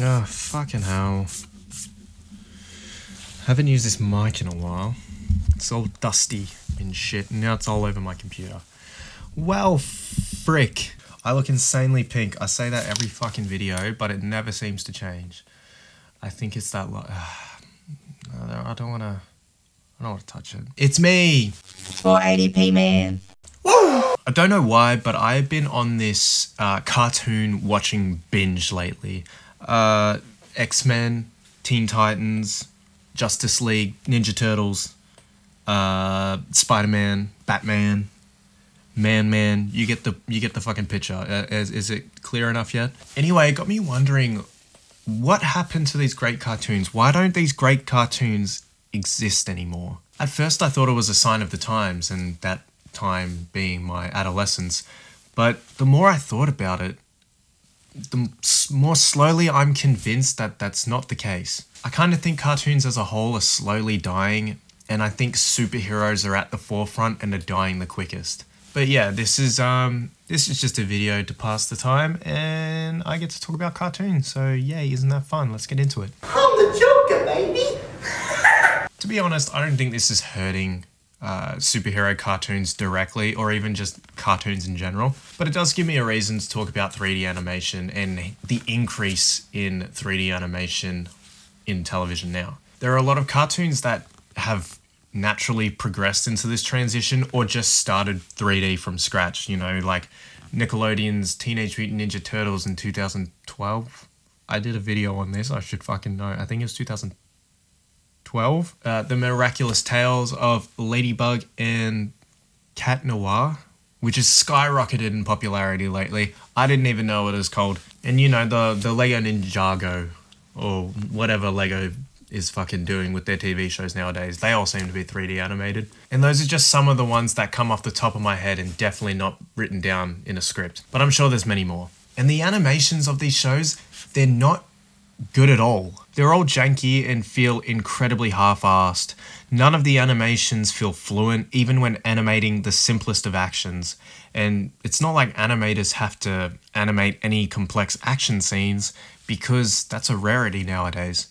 Oh, fucking hell. Haven't used this mic in a while. It's all dusty and shit, and now it's all over my computer. Well, frick. I look insanely pink. I say that every fucking video, but it never seems to change. I think it's that I don't wanna touch it. It's me! 480p man. I don't know why, but I've been on this cartoon watching binge lately. X-Men, Teen Titans, Justice League, Ninja Turtles, Spider-Man, Batman, Man. You get the fucking picture. Is it clear enough yet? Anyway, it got me wondering, what happened to these great cartoons? Why don't these great cartoons exist anymore? At first I thought it was a sign of the times, and that time being my adolescence, but the more I thought about it, the more slowly I'm convinced that that's not the case. I kind of think cartoons as a whole are slowly dying, and I think superheroes are at the forefront and are dying the quickest. But yeah, this is just a video to pass the time, and I get to talk about cartoons, so yay, isn't that fun? Let's get into it. I'm the Joker, baby! To be honest, I don't think this is hurting superhero cartoons directly, or even just cartoons in general, but it does give me a reason to talk about 3D animation and the increase in 3D animation in television now. There are a lot of cartoons that have naturally progressed into this transition or just started 3D from scratch, you know, like Nickelodeon's Teenage Mutant Ninja Turtles in 2012. I did a video on this, I should fucking know. I think it was 2012. The Miraculous Tales of Ladybug and Cat Noir, which has skyrocketed in popularity lately. I didn't even know what it was called. And you know, the Lego Ninjago, or whatever Lego is fucking doing with their TV shows nowadays. They all seem to be 3D animated. And those are just some of the ones that come off the top of my head and definitely not written down in a script. But I'm sure there's many more. And the animations of these shows, they're not good at all. They're all janky and feel incredibly half-assed. None of the animations feel fluent, even when animating the simplest of actions. And it's not like animators have to animate any complex action scenes, because that's a rarity nowadays.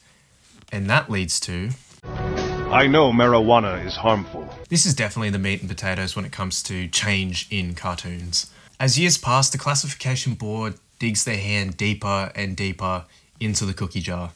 And that leads to... I know marijuana is harmful. This is definitely the meat and potatoes when it comes to change in cartoons. As years pass, the classification board digs their hand deeper and deeper into the cookie jar.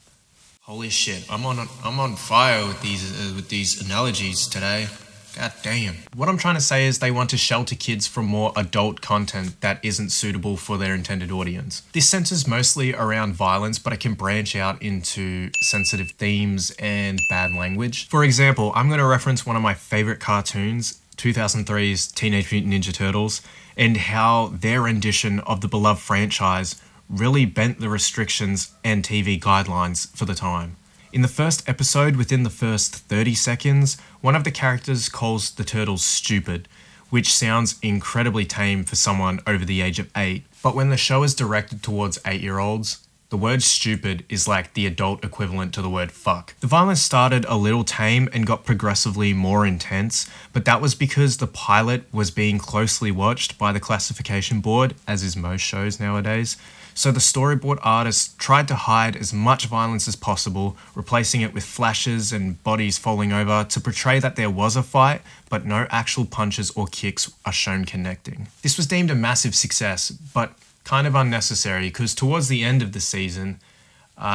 Holy shit, I'm on fire with these analogies today. God damn. What I'm trying to say is they want to shelter kids from more adult content that isn't suitable for their intended audience. This centers mostly around violence, but it can branch out into sensitive themes and bad language. For example, I'm going to reference one of my favorite cartoons, 2003's Teenage Mutant Ninja Turtles, and how their rendition of the beloved franchise really bent the restrictions and TV guidelines for the time. In the first episode, within the first 30 seconds, one of the characters calls the turtles stupid, which sounds incredibly tame for someone over the age of 8. But when the show is directed towards 8-year-olds, the word stupid is like the adult equivalent to the word fuck. The violence started a little tame and got progressively more intense, but that was because the pilot was being closely watched by the classification board, as is most shows nowadays. So the storyboard artists tried to hide as much violence as possible, replacing it with flashes and bodies falling over to portray that there was a fight, but no actual punches or kicks are shown connecting. This was deemed a massive success, but kind of unnecessary, because towards the end of the season,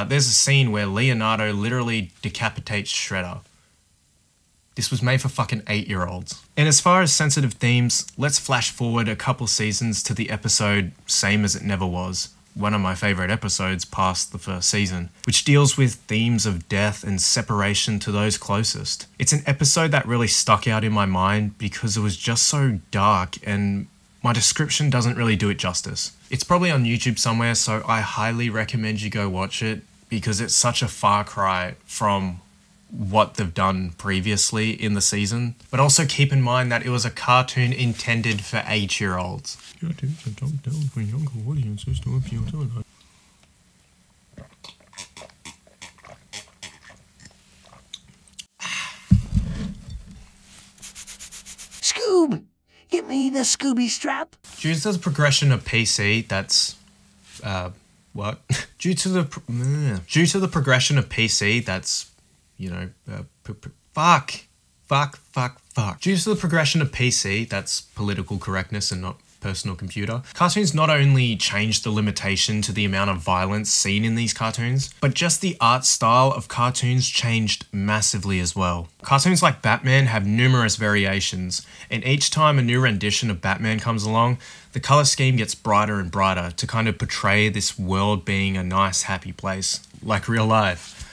there's a scene where Leonardo literally decapitates Shredder. This was made for fucking 8-year-olds. And as far as sensitive themes, let's flash forward a couple seasons to the episode Same as It Never Was, one of my favourite episodes past the first season, which deals with themes of death and separation to those closest. It's an episode that really stuck out in my mind because it was just so dark, and my description doesn't really do it justice. It's probably on YouTube somewhere, so I highly recommend you go watch it, because it's such a far cry from what they've done previously in the season. But also keep in mind that it was a cartoon intended for 8-year-olds. Cartoons are dumbed down for younger audiences to appeal to an... Scoob! Get me the Scooby strap. Due to the progression of PC, that's what? Due to the progression of PC, that's, you know, fuck. Due to the progression of PC, that's political correctness and not personal computer, cartoons not only changed the limitation to the amount of violence seen in these cartoons, but just the art style of cartoons changed massively as well. Cartoons like Batman have numerous variations, and each time a new rendition of Batman comes along, the color scheme gets brighter and brighter to kind of portray this world being a nice, happy place, like real life.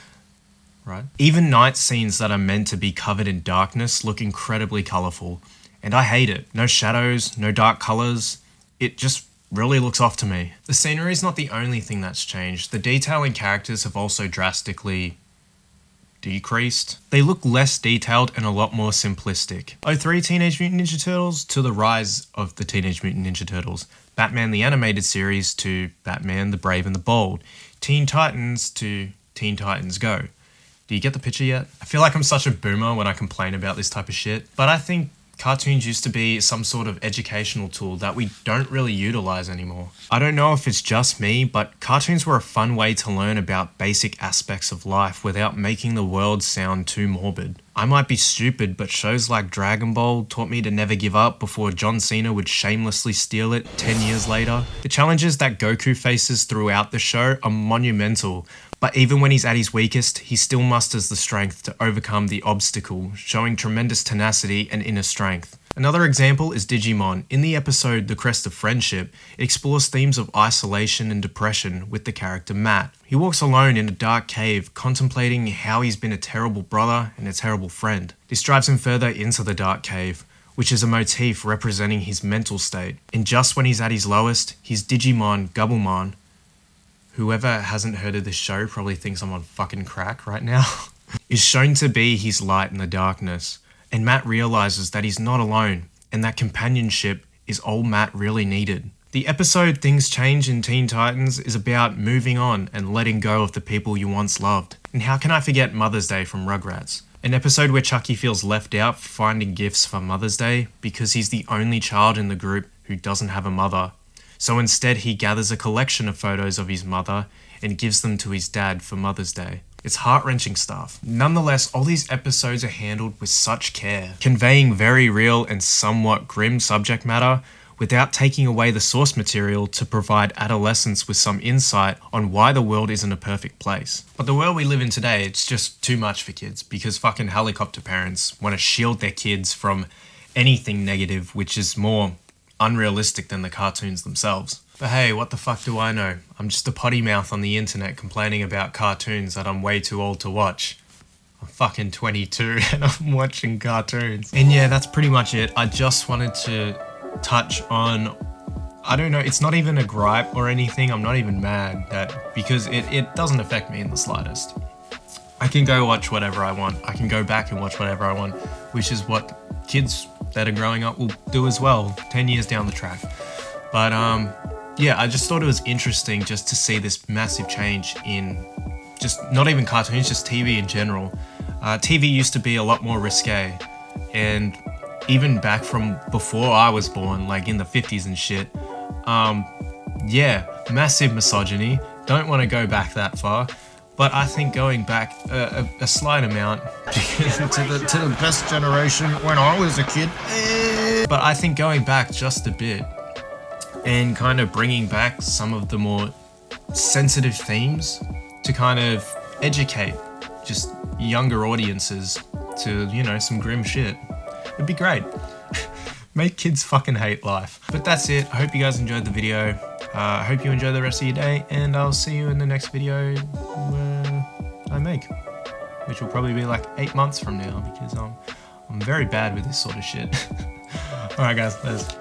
Right? Even night scenes that are meant to be covered in darkness look incredibly colourful, and I hate it. No shadows, no dark colours, it just really looks off to me. The scenery is not the only thing that's changed. The detail in characters have also drastically decreased. They look less detailed and a lot more simplistic. 03 Teenage Mutant Ninja Turtles to the rise of the Teenage Mutant Ninja Turtles. Batman the Animated Series to Batman the Brave and the Bold. Teen Titans to Teen Titans Go. Do you get the picture yet? I feel like I'm such a boomer when I complain about this type of shit, but I think cartoons used to be some sort of educational tool that we don't really utilize anymore. I don't know if it's just me, but cartoons were a fun way to learn about basic aspects of life without making the world sound too morbid. I might be stupid, but shows like Dragon Ball taught me to never give up before John Cena would shamelessly steal it 10 years later. The challenges that Goku faces throughout the show are monumental, but even when he's at his weakest, he still musters the strength to overcome the obstacle, showing tremendous tenacity and inner strength. Another example is Digimon. In the episode The Crest of Friendship, it explores themes of isolation and depression with the character Matt. He walks alone in a dark cave, contemplating how he's been a terrible brother and a terrible friend. This drives him further into the dark cave, which is a motif representing his mental state. And just when he's at his lowest, his Digimon, Gubblemon, whoever hasn't heard of this show probably thinks I'm on fucking crack right now, is shown to be his light in the darkness. And Matt realizes that he's not alone, and that companionship is all Matt really needed. The episode Things Change in Teen Titans is about moving on and letting go of the people you once loved. And how can I forget Mother's Day from Rugrats? An episode where Chucky feels left out for finding gifts for Mother's Day because he's the only child in the group who doesn't have a mother. So instead he gathers a collection of photos of his mother and gives them to his dad for Mother's Day. It's heart-wrenching stuff. Nonetheless, all these episodes are handled with such care, conveying very real and somewhat grim subject matter without taking away the source material to provide adolescents with some insight on why the world isn't a perfect place. But the world we live in today, it's just too much for kids because fucking helicopter parents want to shield their kids from anything negative, which is more unrealistic than the cartoons themselves. But hey, what the fuck do I know? I'm just a potty mouth on the internet complaining about cartoons that I'm way too old to watch. I'm fucking 22 and I'm watching cartoons. And yeah, that's pretty much it. I just wanted to touch on, I don't know, it's not even a gripe or anything. I'm not even mad because it doesn't affect me in the slightest. I can go watch whatever I want. I can go back and watch whatever I want, which is what kids that are growing up will do as well 10 years down the track. But yeah, I just thought it was interesting just to see this massive change in just not even cartoons, just TV in general. TV used to be a lot more risque, and even back from before I was born, like in the 50s and shit, yeah, massive misogyny. Don't want to go back that far, but I think going back a slight amount to the best generation when I was a kid. But I think going back just a bit and kind of bringing back some of the more sensitive themes to kind of educate just younger audiences to, you know, some grim shit. It'd be great. Make kids fucking hate life. But that's it. I hope you guys enjoyed the video. I hope you enjoy the rest of your day, and I'll see you in the next video I make, which will probably be like 8 months from now because I'm very bad with this sort of shit. Alright guys, that's